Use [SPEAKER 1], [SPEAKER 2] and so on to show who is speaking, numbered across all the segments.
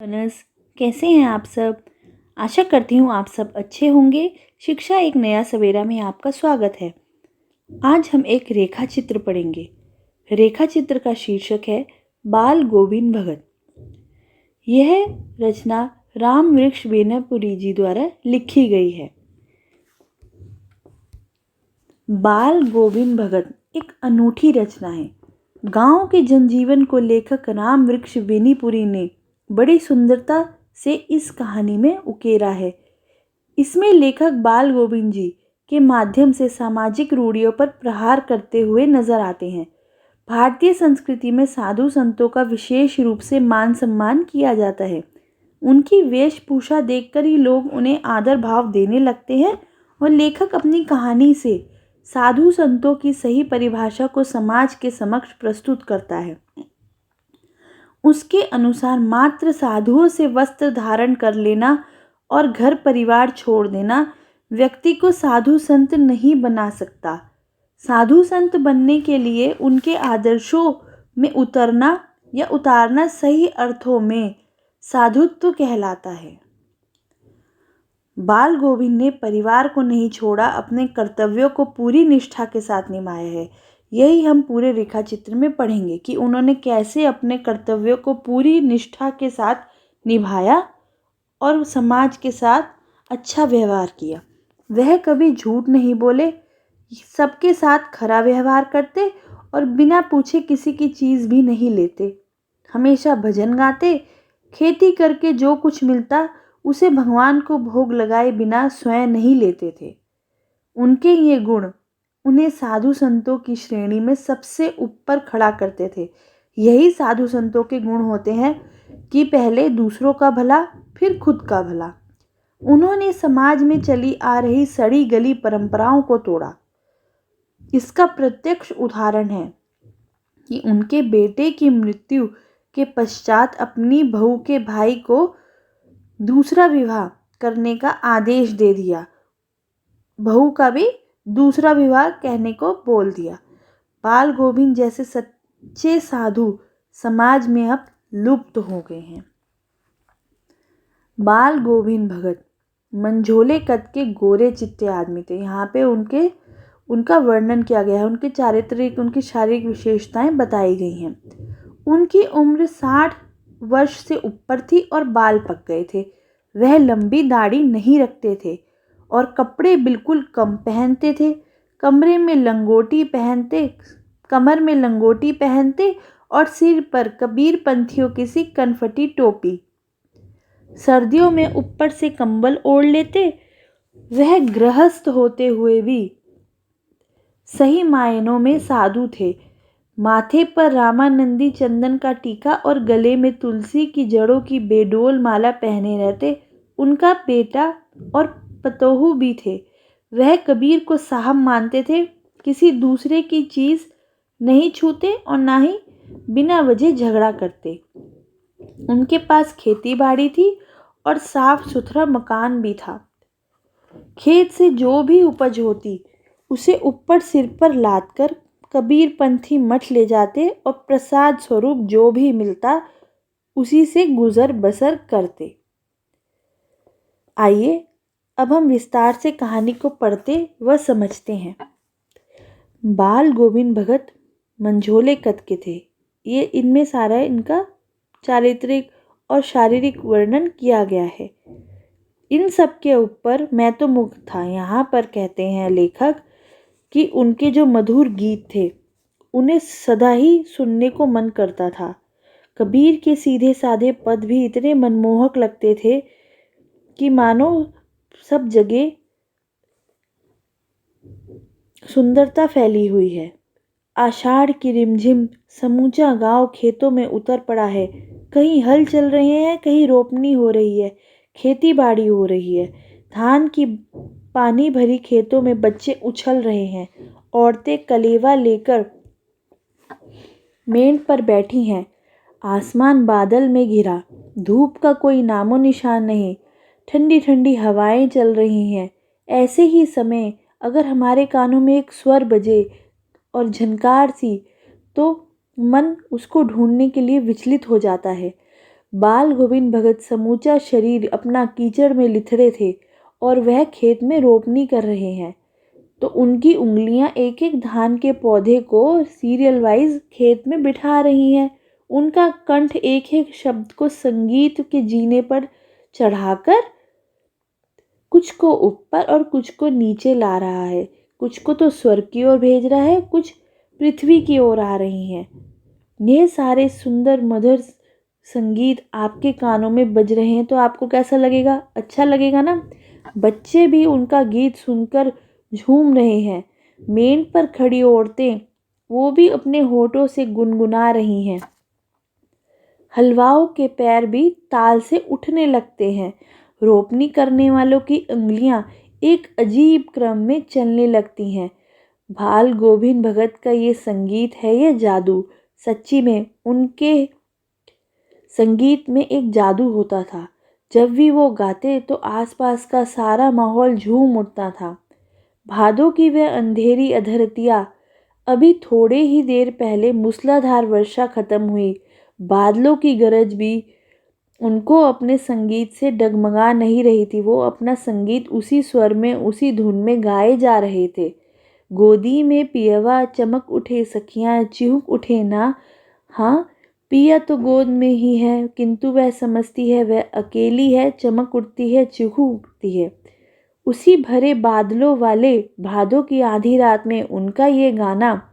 [SPEAKER 1] Learners, कैसे हैं आप सब। आशा करती हूँ आप सब अच्छे होंगे। शिक्षा एक नया सवेरा में आपका स्वागत है। आज हम एक रेखा चित्र पढ़ेंगे। रेखा चित्र का शीर्षक है बाल गोविंद भगत। यह रचना राम वृक्ष बेनापुरी जी द्वारा लिखी गई है। बाल गोविंद भगत एक अनूठी रचना है। गांव के जनजीवन को लेखक राम वृक्ष बेनीपुरी ने बड़ी सुंदरता से इस कहानी में उकेरा है। इसमें लेखक बाल गोविंद जी के माध्यम से सामाजिक रूढ़ियों पर प्रहार करते हुए नजर आते हैं। भारतीय संस्कृति में साधु संतों का विशेष रूप से मान सम्मान किया जाता है। उनकी वेशभूषा देखकर ही लोग उन्हें आदर भाव देने लगते हैं और लेखक अपनी कहानी से साधु संतों की सही परिभाषा को समाज के समक्ष प्रस्तुत करता है। उसके अनुसार मात्र साधुओं से वस्त्र धारण कर लेना और घर परिवार छोड़ देना व्यक्ति को साधु संत नहीं बना सकता। साधु संत बनने के लिए उनके आदर्शों में उतरना या उतारना सही अर्थों में साधुत्व कहलाता है। बाल गोविंद ने परिवार को नहीं छोड़ा, अपने कर्तव्यों को पूरी निष्ठा के साथ निभाया है। यही हम पूरे रेखा चित्र में पढ़ेंगे कि उन्होंने कैसे अपने कर्तव्यों को पूरी निष्ठा के साथ निभाया और समाज के साथ अच्छा व्यवहार किया। वह कभी झूठ नहीं बोले, सबके साथ खरा व्यवहार करते और बिना पूछे किसी की चीज़ भी नहीं लेते। हमेशा भजन गाते, खेती करके जो कुछ मिलता उसे भगवान को भोग लगाए बिना स्वयं नहीं लेते थे। उनके ये गुण उन्हें साधु संतों की श्रेणी में सबसे ऊपर खड़ा करते थे। यही साधु संतों के गुण होते हैं कि पहले दूसरों का भला फिर खुद का भला। उन्होंने समाज में चली आ रही सड़ी गली परंपराओं को तोड़ा। इसका प्रत्यक्ष उदाहरण है कि उनके बेटे की मृत्यु के पश्चात अपनी बहू के भाई को दूसरा विवाह करने का आदेश दे दिया। बहू का भी दूसरा विवाह कहने को बोल दिया। बाल गोविंद जैसे सच्चे साधु समाज में अब लुप्त हो गए हैं। बाल गोविंद भगत मंझोले कद के गोरे चिट्टे आदमी थे। यहाँ पे उनका वर्णन किया गया है। उनके चारित्रिक, उनकी शारीरिक विशेषताएं बताई गई हैं। उनकी उम्र 60 वर्ष से ऊपर थी और बाल पक गए थे। वह लंबी दाढ़ी नहीं रखते थे और कपड़े बिल्कुल कम पहनते थे। कमर में लंगोटी पहनते और सिर पर कबीर पंथियों की सी कनफटी टोपी। सर्दियों में ऊपर से कंबल ओढ़ लेते। वह गृहस्थ होते हुए भी सही मायनों में साधु थे। माथे पर रामानंदी चंदन का टीका और गले में तुलसी की जड़ों की बेडोल माला पहने रहते। उनका बेटा और पतोहू भी थे। वह कबीर को साहब मानते थे। किसी दूसरे की चीज़ नहीं छूते और ना ही बिना वजह झगड़ा करते। उनके पास खेती बाड़ी थी और साफ सुथरा मकान भी था। खेत से जो भी उपज होती उसे ऊपर सिर पर लाद कर कबीर पंथी मठ ले जाते और प्रसाद स्वरूप जो भी मिलता उसी से गुजर बसर करते। आइए अब हम विस्तार से कहानी को पढ़ते व समझते हैं। बाल गोविंद भगत मंझोले कद के थे। ये इनमें सारा इनका चारित्रिक और शारीरिक वर्णन किया गया है। इन सब के ऊपर मैं तो मुग्ध था। यहाँ पर कहते हैं लेखक कि उनके जो मधुर गीत थे उन्हें सदा ही सुनने को मन करता था। कबीर के सीधे साधे पद भी इतने मनमोहक लगते थे कि मानो सब जगह सुंदरता फैली हुई है। आषाढ़ की रिमझिम समूचा गांव खेतों में उतर पड़ा है। कहीं हल चल रहे हैं, कहीं रोपनी हो रही है, खेती बाड़ी हो रही है। धान की पानी भरी खेतों में बच्चे उछल रहे हैं। औरतें कलेवा लेकर मेंढ पर बैठी हैं। आसमान बादल में घिरा, धूप का कोई नामो निशान नहीं। ठंडी ठंडी हवाएं चल रही हैं। ऐसे ही समय अगर हमारे कानों में एक स्वर बजे और झनकार सी, तो मन उसको ढूंढने के लिए विचलित हो जाता है। बाल गोविंद भगत समूचा शरीर अपना कीचड़ में लिथड़े थे और वह खेत में रोपनी कर रहे हैं। तो उनकी उंगलियां एक एक धान के पौधे को सीरियल वाइज खेत में बिठा रही हैं। उनका कंठ एक एक शब्द को संगीत के जीने पर चढ़ाकर कुछ को ऊपर और कुछ को नीचे ला रहा है, कुछ को तो स्वर्ग की ओर भेज रहा है, कुछ पृथ्वी की ओर आ रही हैं। ये सारे सुंदर मधुर संगीत आपके कानों में बज रहे हैं तो आपको कैसा लगेगा? अच्छा लगेगा ना। बच्चे भी उनका गीत सुनकर झूम रहे हैं। मेन पर खड़ी औरतें वो भी अपने होठों से गुनगुना रही हैं। हलवाओं के पैर भी ताल से उठने लगते हैं। रोपनी करने वालों की उंगलियां एक अजीब क्रम में चलने लगती हैं। बाल गोविंद भगत का ये संगीत है, ये जादू। सच्ची में उनके संगीत में एक जादू होता था। जब भी वो गाते तो आसपास का सारा माहौल झूम उठता था। भादों की वह अंधेरी अधरतिया, अभी थोड़े ही देर पहले मूसलाधार वर्षा खत्म हुई। बादलों की गरज भी उनको अपने संगीत से डगमगा नहीं रही थी। वो अपना संगीत उसी स्वर में, उसी धुन में गाए जा रहे थे। गोदी में पियवा चमक उठे सखियां चिहुक उठे ना। हाँ, पिया तो गोद में ही है, किंतु वह समझती है वह अकेली है। चमक उठती है, चिहुक उठती है। उसी भरे बादलों वाले भादों की आधी रात में उनका ये गाना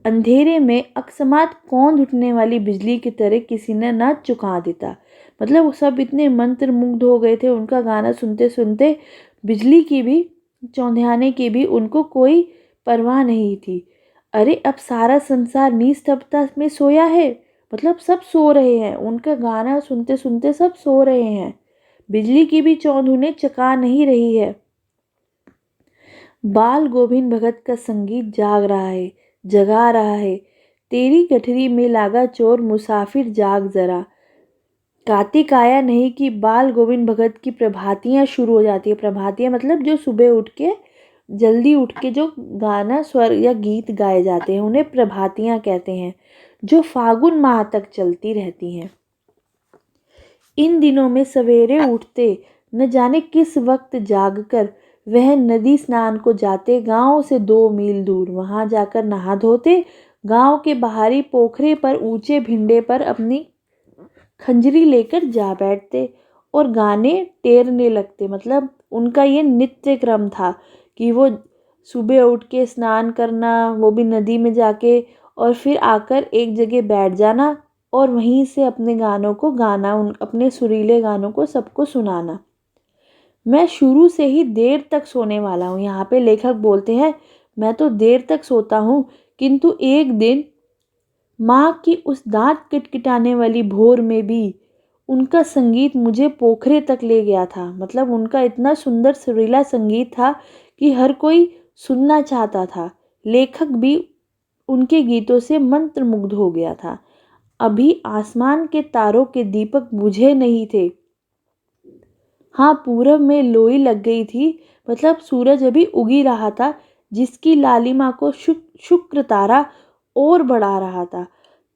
[SPEAKER 1] अंधेरे में अकस्मात कौंध उठने वाली बिजली की तरह किसी ने ना चुका देता। मतलब वो सब इतने मंत्र मुग्ध हो गए थे उनका गाना सुनते सुनते, बिजली की भी, चौंधियाने की भी उनको कोई परवाह नहीं थी। अरे अब सारा संसार निस्तब्धता में सोया है। मतलब सब सो रहे हैं, उनका गाना सुनते सुनते सब सो रहे हैं। बिजली की भी चौंध उन्हें चका नहीं रही है। बाल गोविंद भगत का संगीत जाग रहा है, जगा रहा है। तेरी गठरी में लागा चोर मुसाफिर जाग जरा। कार्तिक आया नहीं कि बाल गोविंद भगत की प्रभातियाँ शुरू हो जाती है। प्रभातियाँ मतलब जो सुबह उठ के जल्दी उठ के जो गाना स्वर या गीत गाए जाते हैं उन्हें प्रभातियाँ कहते हैं, जो फागुन माह तक चलती रहती हैं। इन दिनों में सवेरे उठते न जाने किस वक्त जागकर वह नदी स्नान को जाते, गांव से 2 मील दूर। वहां जाकर नहा धोते, गांव के बाहरी पोखरे पर ऊंचे भिंडे पर अपनी खंजरी लेकर जा बैठते और गाने टेरने लगते। मतलब उनका ये नित्य क्रम था कि वो सुबह उठ के स्नान करना, वो भी नदी में जाके, और फिर आकर एक जगह बैठ जाना और वहीं से अपने गानों को गाना, अपने सुरीले गानों को सबको सुनाना। मैं शुरू से ही देर तक सोने वाला हूँ। यहाँ पे लेखक बोलते हैं मैं तो देर तक सोता हूँ, किंतु एक दिन माँ की उस दांत किटकिटाने वाली भोर में भी उनका संगीत मुझे पोखरे तक ले गया था। मतलब उनका इतना सुंदर सुरीला संगीत था कि हर कोई सुनना चाहता था। लेखक भी उनके गीतों से मंत्रमुग्ध हो गया था। अभी आसमान के तारों के दीपक बुझे नहीं थे। हाँ, पूरब में लोई लग गई थी। मतलब सूरज अभी उगी रहा था, जिसकी लालिमा को शुक्र तारा और बढ़ा रहा था।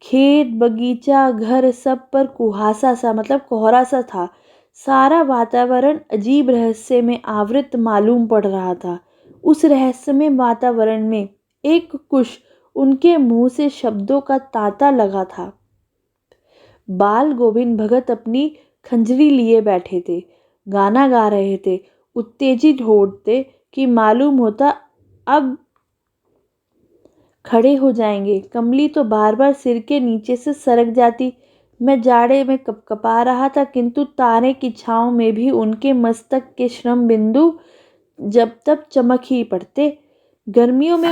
[SPEAKER 1] खेत, बगीचा, घर सब पर कुहासा सा, मतलब कोहरा सा था। सारा वातावरण अजीब रहस्य में आवृत मालूम पड़ रहा था। उस रहस्यमय वातावरण में एक कुश उनके मुंह से शब्दों का तांता लगा था। बाल गोविंद भगत अपनी खंजरी लिए बैठे थे, गाना गा रहे थे। उत्तेजित होते कि मालूम होता अब खड़े हो जाएंगे। कमली तो बार बार सिर के नीचे से सरक जाती। मैं जाड़े में कपकपा रहा था, किंतु तारे की छाँव में भी उनके मस्तक के श्रम बिंदु जब तब चमक ही पड़ते। गर्मियों में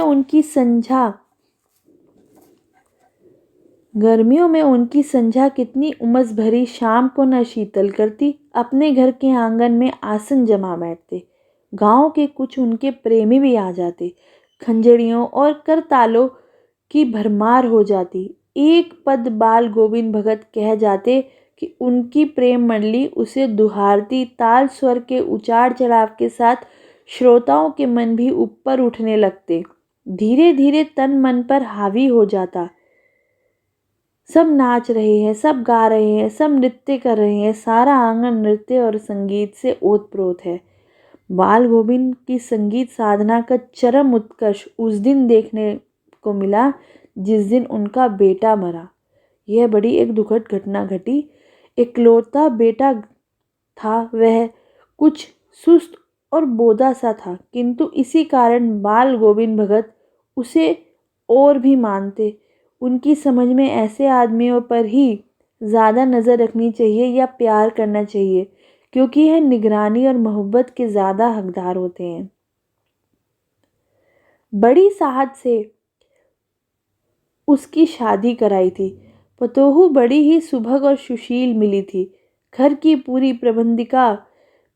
[SPEAKER 1] उनकी संध्या कितनी उमस भरी शाम को न शीतल करती। अपने घर के आंगन में आसन जमा बैठते। गांव के कुछ उनके प्रेमी भी आ जाते। खंजड़ियों और करतालों की भरमार हो जाती। एक पद बाल गोविंद भगत कह जाते कि उनकी प्रेम मंडली उसे दुहारती। ताल स्वर के उतार चढ़ाव के साथ श्रोताओं के मन भी ऊपर उठने लगते। धीरे धीरे तन मन पर हावी हो जाता। सब नाच रहे हैं, सब गा रहे हैं, सब नृत्य कर रहे हैं। सारा आंगन नृत्य और संगीत से ओत-प्रोत है। बाल गोविंद की संगीत साधना का चरम उत्कर्ष उस दिन देखने को मिला जिस दिन उनका बेटा मरा। यह बड़ी एक दुखद घटना घटी। इकलौता बेटा था वह, कुछ सुस्त और बोदा सा था, किंतु इसी कारण बाल गोविंद भगत उसे और भी मानते। उनकी समझ में ऐसे आदमियों पर ही ज़्यादा नज़र रखनी चाहिए या प्यार करना चाहिए, क्योंकि यह निगरानी और मोहब्बत के ज़्यादा हकदार होते हैं। बड़ी साहस से उसकी शादी कराई थी। पतोहू बड़ी ही सुभग और सुशील मिली थी। घर की पूरी प्रबंधिका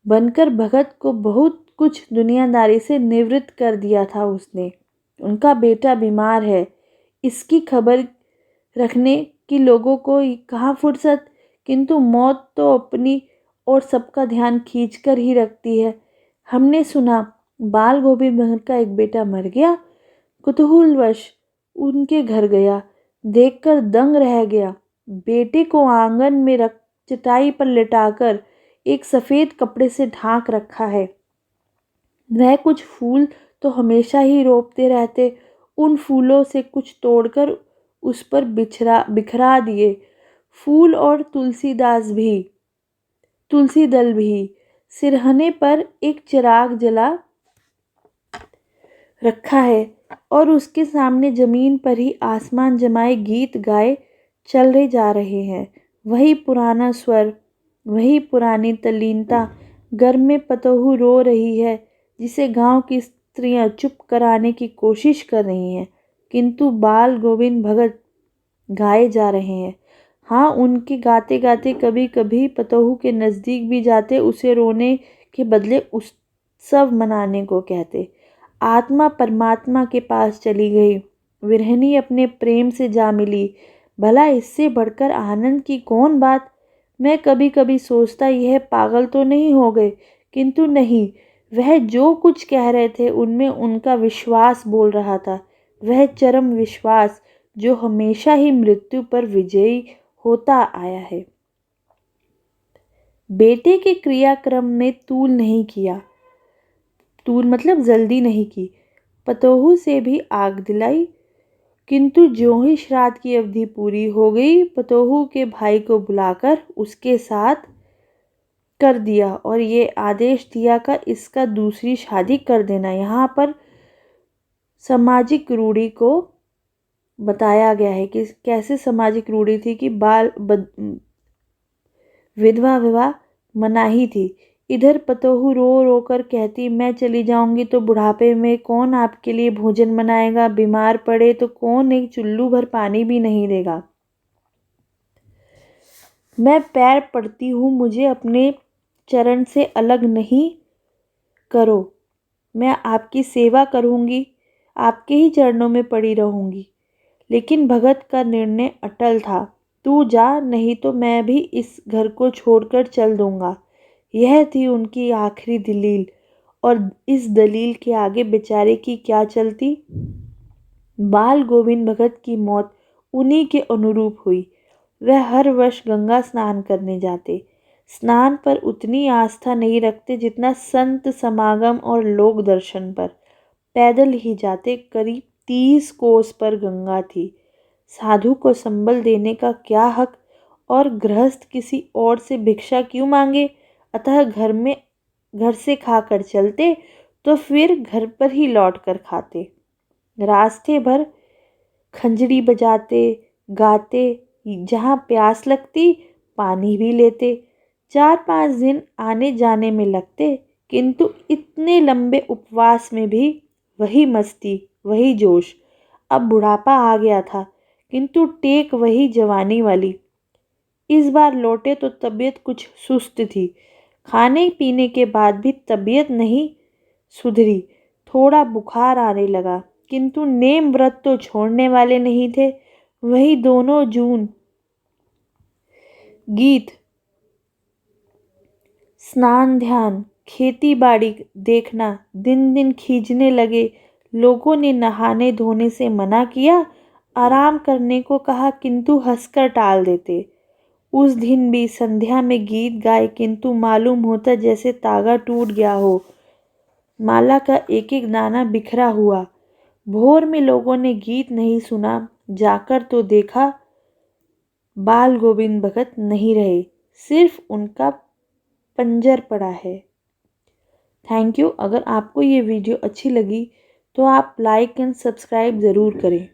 [SPEAKER 1] बनकर भगत को बहुत कुछ दुनियादारी से निवृत्त कर दिया था उसने। उनका बेटा बीमार है, इसकी खबर रखने की लोगों को कहाँ फुर्सत, किंतु मौत तो अपनी और सबका ध्यान खींच कर ही रखती है। हमने सुना बाल गोविंद भगत का एक बेटा मर गया। कुतूहलवश उनके घर गया, देखकर दंग रह गया। बेटे को आंगन में रख चटाई पर लिटाकर एक सफ़ेद कपड़े से ढांक रखा है। वह कुछ फूल तो हमेशा ही रोपते रहते, उन फूलों से कुछ तोड़कर उस पर बिखरा दिए। फूल और तुलसी दल भी। सिरहने पर एक चिराग जला रखा है और उसके सामने जमीन पर ही आसमान जमाए गीत गाए चले जा रहे हैं। वही पुराना स्वर, वही पुरानी तल्लीनता। घर में पतोहू रो रही है, जिसे गांव की स्त्रियां चुप कराने की कोशिश कर रही हैं, किंतु बाल गोविंद भगत गाए जा रहे हैं। हाँ, उनके गाते गाते कभी कभी पतोहू के नज़दीक भी जाते, उसे रोने के बदले उत्सव मनाने को कहते। आत्मा परमात्मा के पास चली गई, विरहिणी अपने प्रेम से जा मिली। भला इससे बढ़कर आनंद की कौन बात। मैं कभी कभी सोचता यह पागल तो नहीं हो गए, किंतु नहीं, वह जो कुछ कह रहे थे उनमें उनका विश्वास बोल रहा था। वह चरम विश्वास जो हमेशा ही मृत्यु पर विजयी होता आया है। बेटे के क्रियाक्रम में तूल नहीं किया, तूल मतलब जल्दी नहीं की। पतोहू से भी आग दिलाई, किंतु ज्यों ही श्राद्ध की अवधि पूरी हो गई, पतोहू के भाई को बुलाकर उसके साथ कर दिया और ये आदेश दिया कर इसका दूसरी शादी कर देना। यहाँ पर सामाजिक रूढ़ी को बताया गया है कि कैसे सामाजिक रूढ़ी थी कि विधवा विवाह मनाही थी। इधर पतोहू रो रो कर कहती, मैं चली जाऊंगी तो बुढ़ापे में कौन आपके लिए भोजन बनाएगा, बीमार पड़े तो कौन एक चुल्लू भर पानी भी नहीं देगा। मैं पैर पड़ती हूँ, मुझे अपने चरण से अलग नहीं करो। मैं आपकी सेवा करूँगी, आपके ही चरणों में पड़ी रहूँगी। लेकिन भगत का निर्णय अटल था। तू जा, नहीं तो मैं भी इस घर को छोड़कर चल दूंगा। यह थी उनकी आखिरी दलील, और इस दलील के आगे बेचारे की क्या चलती। बाल गोविंद भगत की मौत उन्हीं के अनुरूप हुई। वह हर वर्ष गंगा स्नान करने जाते। स्नान पर उतनी आस्था नहीं रखते जितना संत समागम और लोक दर्शन पर। पैदल ही जाते। करीब 30 कोस पर गंगा थी। साधु को संबल देने का क्या हक, और गृहस्थ किसी और से भिक्षा क्यों मांगे। अतः घर से खाकर चलते तो फिर घर पर ही लौट कर खाते। रास्ते भर खंजरी बजाते गाते, जहाँ प्यास लगती पानी भी लेते। 4-5 दिन आने जाने में लगते, किंतु इतने लंबे उपवास में भी वही मस्ती, वही जोश। अब बुढ़ापा आ गया था, किंतु टेक वही जवानी वाली। इस बार लौटे तो तबीयत कुछ सुस्त थी। खाने पीने के बाद भी तबीयत नहीं सुधरी। थोड़ा बुखार आने लगा, किंतु नेम व्रत तो छोड़ने वाले नहीं थे। वही दोनों जून गीत, स्नान, ध्यान, खेती बाड़ी देखना दिन दिन खींचने लगे। लोगों ने नहाने धोने से मना किया। आराम करने को कहा किंतु हंसकर टाल देते। उस दिन भी संध्या में गीत गाए किंतु मालूम होता जैसे तागा टूट गया हो। माला का एक एक दाना बिखरा हुआ। भोर में लोगों ने गीत नहीं सुना, जाकर तो देखा बाल गोविंद भगत नहीं रहे, सिर्फ उनका पंजर पड़ा है। Thank you. अगर आपको ये वीडियो अच्छी लगी तो आप लाइक एंड सब्सक्राइब ज़रूर करें।